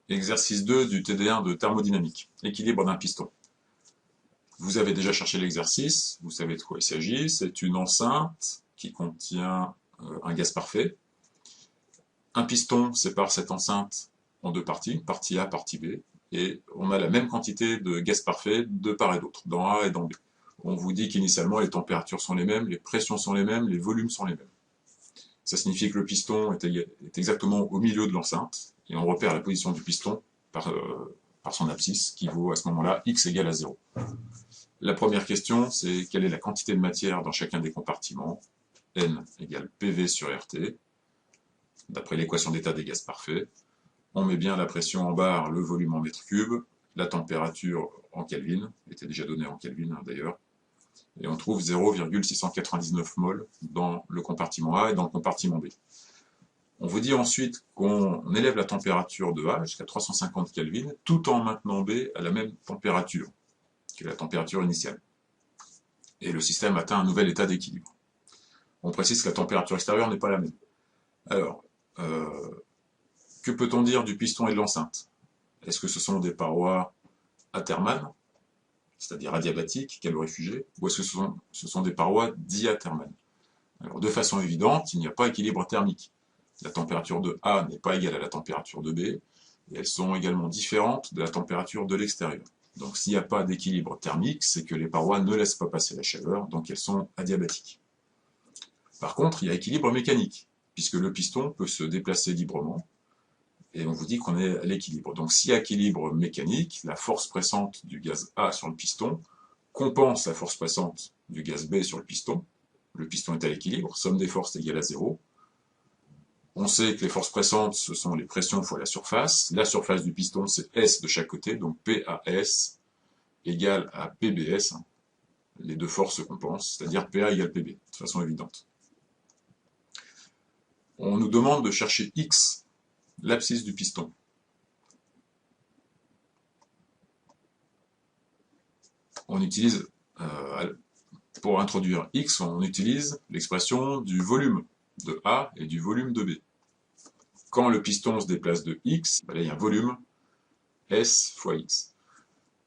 Exercice 2 du TD1 de thermodynamique. Équilibre d'un piston. Vous avez déjà cherché l'exercice, vous savez de quoi il s'agit. C'est une enceinte qui contient un gaz parfait. Un piston sépare cette enceinte en deux parties, partie A, partie B, et on a la même quantité de gaz parfait de part et d'autre, dans A et dans B. On vous dit qu'initialement les températures sont les mêmes, les pressions sont les mêmes, les volumes sont les mêmes. Ça signifie que le piston est exactement au milieu de l'enceinte, et on repère la position du piston par son abscisse, qui vaut à ce moment-là x égale à 0. La première question, c'est quelle est la quantité de matière dans chacun des compartiments. N égale PV sur RT, d'après l'équation d'état des gaz parfaits. On met bien la pression en barre, le volume en mètres cubes, la température en Kelvin, était déjà donnée en Kelvin d'ailleurs, et on trouve 0,699 mol dans le compartiment A et dans le compartiment B. On vous dit ensuite qu'on élève la température de A jusqu'à 350 Kelvin, tout en maintenant B à la même température que la température initiale. Et le système atteint un nouvel état d'équilibre. On précise que la température extérieure n'est pas la même. Alors, que peut-on dire du piston et de l'enceinte? Est-ce que ce sont des parois athermanes, c'est-à-dire adiabatiques, calorifugées, ou est-ce que ce sont des parois diathermanes? Alors, de façon évidente, il n'y a pas équilibre thermique. La température de A n'est pas égale à la température de B, et elles sont également différentes de la température de l'extérieur. Donc s'il n'y a pas d'équilibre thermique, c'est que les parois ne laissent pas passer la chaleur, donc elles sont adiabatiques. Par contre, il y a équilibre mécanique, puisque le piston peut se déplacer librement, et on vous dit qu'on est à l'équilibre. Donc s'il y a équilibre mécanique, la force pressante du gaz A sur le piston compense la force pressante du gaz B sur le piston est à l'équilibre, somme des forces égale à 0. On sait que les forces pressantes, ce sont les pressions fois la surface. La surface du piston, c'est S de chaque côté, donc PAS égale à PBS. Les deux forces se compensent, c'est-à-dire PA égale PB, de façon évidente. On nous demande de chercher X, l'abscisse du piston. On utilise, pour introduire X, on utilise l'expression du volume de A et du volume de B. Quand le piston se déplace de X, là, il y a un volume S fois X.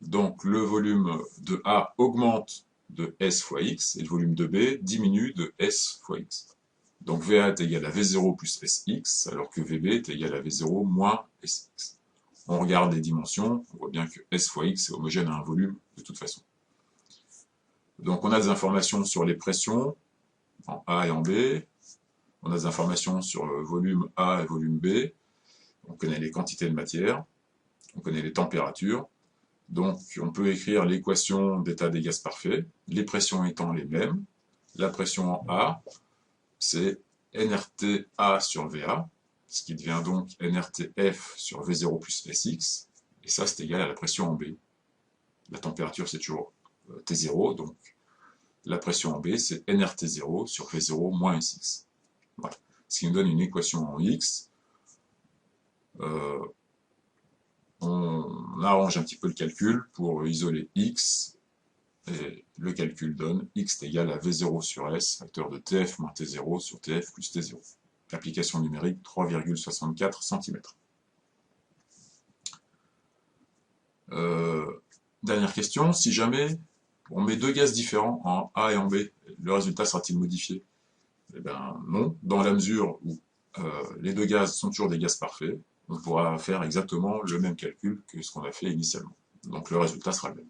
Donc le volume de A augmente de S fois X, et le volume de B diminue de S fois X. Donc VA est égal à V0 plus SX, alors que VB est égal à V0 moins SX. On regarde les dimensions, on voit bien que S fois X est homogène à un volume de toute façon. Donc on a des informations sur les pressions, en A et en B, on a des informations sur le volume A et volume B, on connaît les quantités de matière, on connaît les températures, donc on peut écrire l'équation d'état des gaz parfaits, les pressions étant les mêmes. La pression en A, c'est nRT-A sur VA, ce qui devient donc nRT-F sur V0 plus SX, et ça c'est égal à la pression en B. La température c'est toujours T0, donc la pression en B c'est nRT0 sur V0 moins SX. Voilà. Ce qui nous donne une équation en X. On arrange un petit peu le calcul pour isoler X, et le calcul donne X est égal à V0 sur S, facteur de TF moins T0 sur TF plus T0. Application numérique 3,64 cm. Dernière question, si jamais on met deux gaz différents en A et en B, le résultat sera-t-il modifié? Eh bien non, dans la mesure où les deux gaz sont toujours des gaz parfaits, on pourra faire exactement le même calcul que ce qu'on a fait initialement. Donc le résultat sera le même.